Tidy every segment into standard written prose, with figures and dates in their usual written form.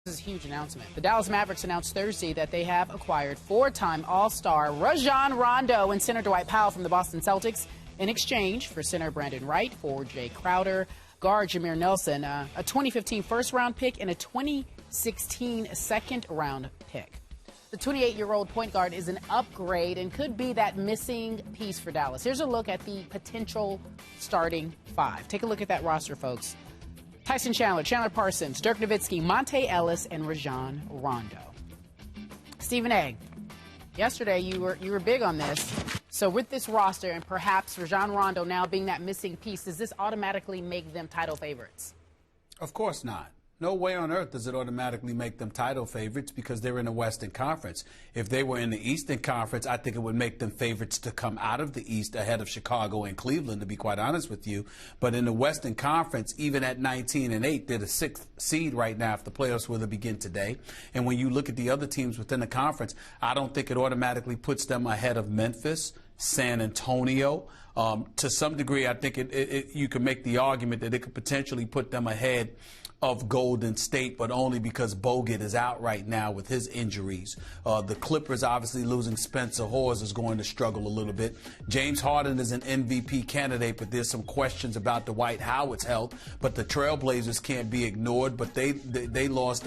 This is a huge announcement. The Dallas Mavericks announced Thursday that they have acquired four-time All-Star Rajon Rondo and center Dwight Powell from the Boston Celtics in exchange for center Brandon Wright, forward Jay Crowder, guard Jameer Nelson, a 2015 first-round pick, and a 2016 second-round pick. The 28-year-old point guard is an upgrade and could be that missing piece for Dallas. Here's a look at the potential starting five. Take a look at that roster, folks. Tyson Chandler, Chandler Parsons, Dirk Nowitzki, Monte Ellis, and Rajon Rondo. Stephen A., yesterday you were big on this. So with this roster and perhaps Rajon Rondo now being that missing piece, does this automatically make them title favorites? Of course not. No way on earth does it automatically make them title favorites because they're in the Western Conference. If they were in the Eastern Conference, I think it would make them favorites to come out of the East ahead of Chicago and Cleveland, to be quite honest with you. But in the Western Conference, even at 19-8, they're the sixth seed right now if the playoffs were to begin today. And when you look at the other teams within the conference, I don't think it automatically puts them ahead of Memphis, San Antonio. To some degree, I think you can make the argument that it could potentially put them ahead of Golden State, but only because Bogut is out right now with his injuries. The Clippers obviously losing Spencer Hawes is going to struggle a little bit. James Harden is an MVP candidate, but there's some questions about Dwight Howard's health. But the Trailblazers can't be ignored, but they lost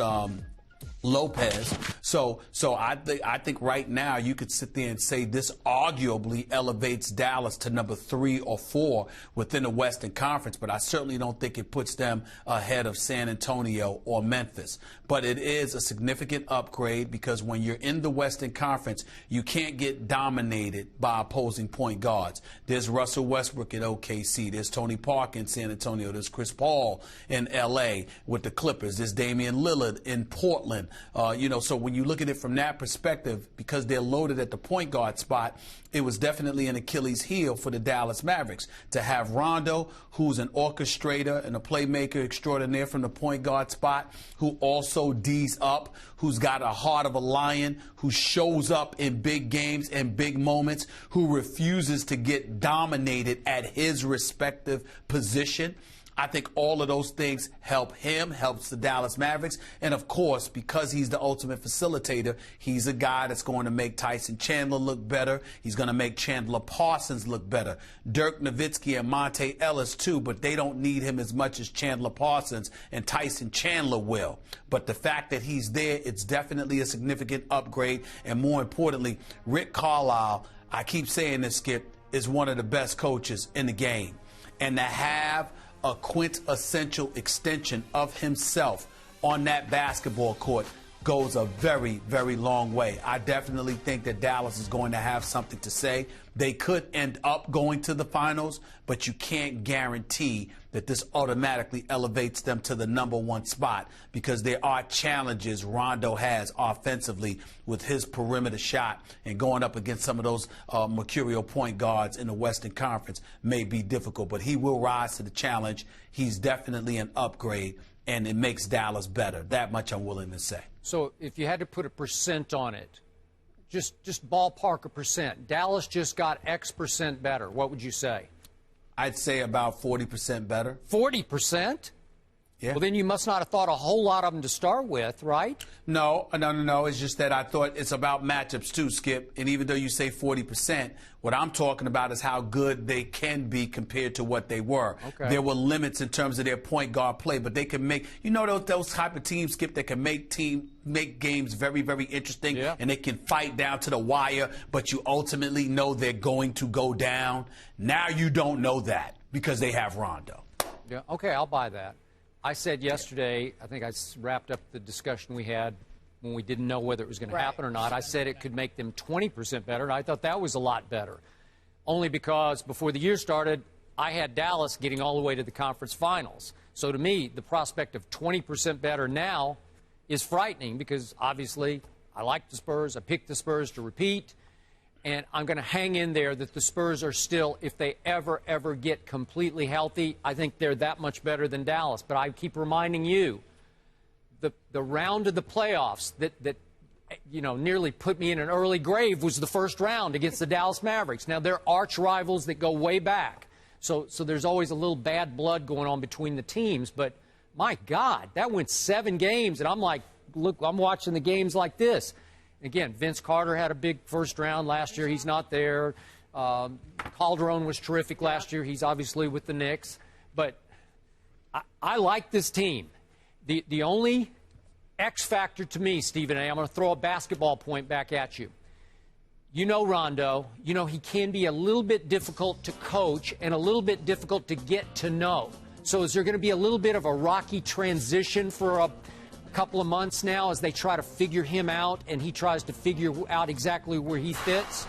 Lopez. So I think right now you could sit there and say this arguably elevates Dallas to number 3 or 4 within the Western Conference, but I certainly don't think it puts them ahead of San Antonio or Memphis. But it is a significant upgrade because when you're in the Western Conference, you can't get dominated by opposing point guards. There's Russell Westbrook in OKC. There's Tony Parker in San Antonio. There's Chris Paul in L.A. with the Clippers. There's Damian Lillard in Portland. So when you look at it from that perspective, because they're loaded at the point guard spot, it was definitely an Achilles heel for the Dallas Mavericks to have Rondo, who's an orchestrator and a playmaker extraordinaire from the point guard spot, who also D's up, who's got a heart of a lion, who shows up in big games and big moments, who refuses to get dominated at his respective position. I think all of those things help him, helps the Dallas Mavericks. And, of course, because he's the ultimate facilitator, he's a guy that's going to make Tyson Chandler look better. He's going to make Chandler Parsons look better. Dirk Nowitzki and Monte Ellis, too, but they don't need him as much as Chandler Parsons and Tyson Chandler will. But the fact that he's there, it's definitely a significant upgrade. And more importantly, Rick Carlisle, I keep saying this, Skip, is one of the best coaches in the game. And to have a quintessential extension of himself on that basketball court goes a very, very long way. I definitely think that Dallas is going to have something to say. They could end up going to the finals, but you can't guarantee that this automatically elevates them to the number 1 spot because there are challenges Rondo has offensively with his perimeter shot, and going up against some of those mercurial point guards in the Western Conference may be difficult, but he will rise to the challenge. He's definitely an upgrade, and it makes Dallas better. That much I'm willing to say. So if you had to put a percent on it, just ballpark a percent, Dallas just got X percent better, what would you say? I'd say about 40% better. 40%? Yeah. Well, then you must not have thought a whole lot of them to start with, right? No. It's just that I thought it's about matchups too, Skip. And even though you say 40%, what I'm talking about is how good they can be compared to what they were. Okay. There were limits in terms of their point guard play, but they can make, those type of teams, Skip, that can make games very, very interesting, yeah, and they can fight down to the wire, but you ultimately know they're going to go down. Now you don't know that because they have Rondo. Yeah. Okay, I'll buy that. I said yesterday, I think I wrapped up the discussion we had when we didn't know whether it was going to happen or not. I said it could make them 20% better, and I thought that was a lot better. Only because before the year started, I had Dallas getting all the way to the conference finals. So to me, the prospect of 20% better now is frightening because obviously I like the Spurs. I picked the Spurs to repeat. And I'm going to hang in there that the Spurs are still, if they ever get completely healthy, I think they're that much better than Dallas. But I keep reminding you, the round of the playoffs that nearly put me in an early grave was the first round against the Dallas Mavericks. Now, they're arch rivals that go way back. So there's always a little bad blood going on between the teams. But, my God, that went 7 games, and I'm like I'm watching the games like this. Again, Vince Carter had a big first round last year. He's not there. Calderon was terrific last year. He's obviously with the Knicks. But I like this team. The only X factor to me, Stephen A., I'm going to throw a basketball point back at you. You know Rondo. You know he can be a little bit difficult to coach and a little bit difficult to get to know. So is there going to be a little bit of a rocky transition for a couple of months now as they try to figure him out and he tries to figure out exactly where he fits?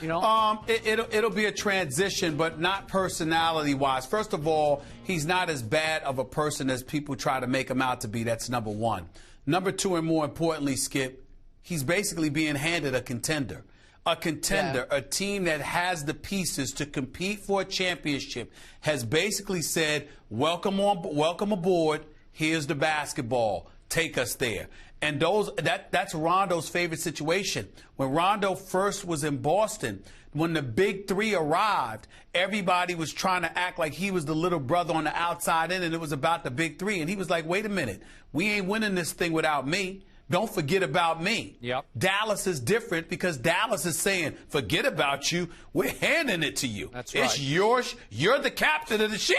You know? It'll be a transition, but not personality-wise. First of all, he's not as bad of a person as people try to make him out to be. That's number one. Number two, and more importantly, Skip, he's basically being handed a contender. A contender, a team that has the pieces to compete for a championship, has basically said, welcome aboard, here's the basketball, take us there. And that's Rondo's favorite situation. When Rondo first was in Boston, when the big three arrived, everybody was trying to act like he was the little brother on the outside in, and it was about the big three. And he was like, wait a minute, we ain't winning this thing without me. Don't forget about me. Yep. Dallas is different because Dallas is saying, forget about you. We're handing it to you. That's right. It's yours. You're the captain of the ship.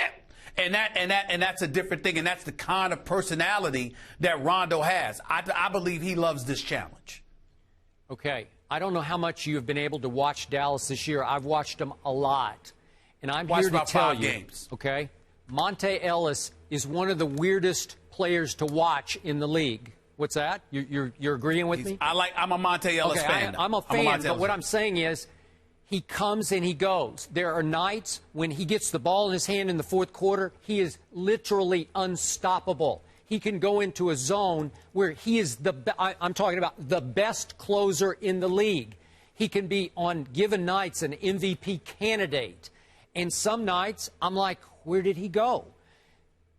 And that's a different thing. And that's the kind of personality that Rondo has. I believe he loves this challenge. Okay. I don't know how much you have been able to watch Dallas this year. I've watched them a lot. And I'm here to tell you, games. Okay, Monte Ellis is one of the weirdest players to watch in the league. What's that? You're agreeing with me? I'm a Monte Ellis fan. I'm a fan, but what I'm saying is he comes and he goes. There are nights when he gets the ball in his hand in the fourth quarter, he is literally unstoppable. He can go into a zone where he is I'm talking about the best closer in the league. He can be on given nights an MVP candidate. And some nights I'm like, where did he go?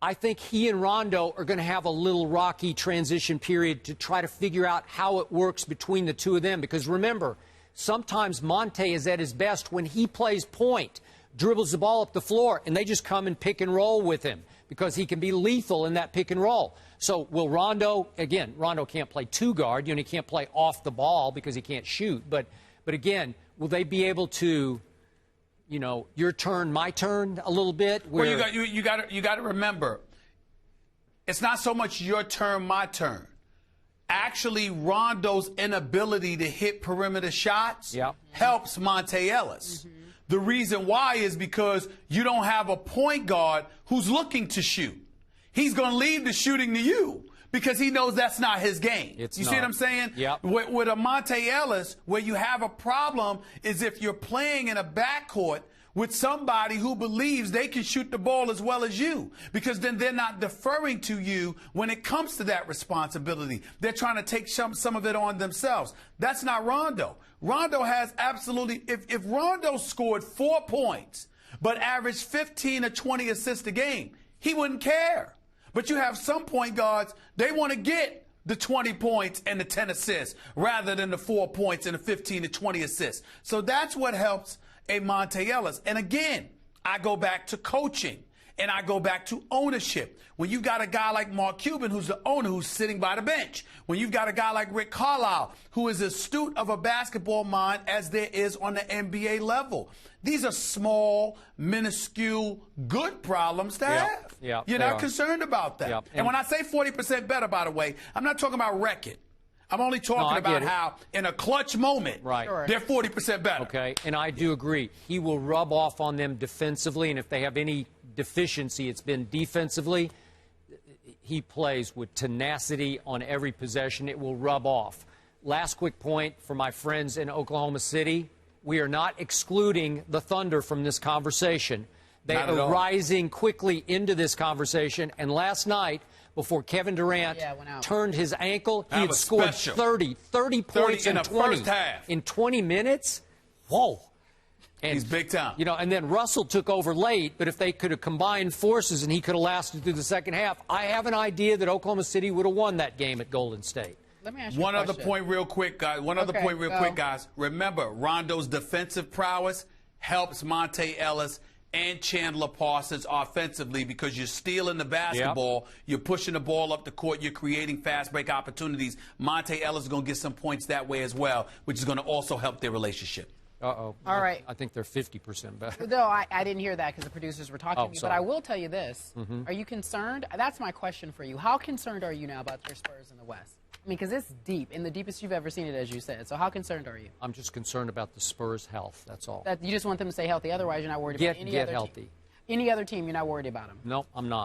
I think he and Rondo are going to have a little rocky transition period to try to figure out how it works between the two of them. Because remember, sometimes Monte is at his best when he plays point, dribbles the ball up the floor, and they just come and pick and roll with him because he can be lethal in that pick and roll. So will Rondo, again, Rondo can't play two guard. He can't play off the ball because he can't shoot. But again, will they be able to, your turn, my turn a little bit? Well, you got to remember, it's not so much your turn, my turn. Actually, Rondo's inability to hit perimeter shots helps Monte Ellis. Mm-hmm. The reason why is because you don't have a point guard who's looking to shoot. He's going to leave the shooting to you because he knows that's not his game. You see what I'm saying? Yep. With a Monte Ellis, where you have a problem is if you're playing in a backcourt with somebody who believes they can shoot the ball as well as you, because then they're not deferring to you when it comes to that responsibility. They're trying to take some of it on themselves. That's not Rondo. Rondo has absolutely, if Rondo scored 4 points but averaged 15 or 20 assists a game, he wouldn't care. But you have some point guards, they want to get the 20 points and the 10 assists rather than the 4 points and the 15 to 20 assists. So that's what helps a Monte Ellis. And again, I go back to coaching and I go back to ownership. When you've got a guy like Mark Cuban, who's the owner, who's sitting by the bench. When you've got a guy like Rick Carlisle, who is as astute of a basketball mind as there is on the NBA level. These are small, minuscule, good problems to have. You're not concerned about that. And when I say 40% better, by the way, I'm not talking about record. I'm only talking about how, in a clutch moment, they're 40% better. Okay, and I do agree. He will rub off on them defensively, and if they have any deficiency, it's been defensively. He plays with tenacity on every possession. It will rub off. Last quick point for my friends in Oklahoma City. We are not excluding the Thunder from this conversation. They are rising quickly into this conversation, and last night, before Kevin Durant turned his ankle, he had scored 30 points in 20 first half. In 20 minutes. Whoa. And, he's big time. And then Russell took over late, but if they could have combined forces and he could have lasted through the second half, I have an idea that Oklahoma City would have won that game at Golden State. Let me ask you One other point real quick, guys. Remember, Rondo's defensive prowess helps Monte Ellis and Chandler Parsons offensively because you're stealing the basketball, you're pushing the ball up the court, you're creating fast break opportunities. Monte Ellis is going to get some points that way as well, which is going to also help their relationship. Uh-oh. All right. I think they're 50% better. No, I didn't hear that because the producers were talking to me. Sorry. But I will tell you this. Are you concerned? That's my question for you. How concerned are you now about their Spurs in the West? I mean, because it's deep, in the deepest you've ever seen it, as you said. So how concerned are you? I'm just concerned about the Spurs' health. That's all. That you just want them to stay healthy. Otherwise, you're not worried about any other healthy. team. Any other team, you're not worried about them. No, I'm not.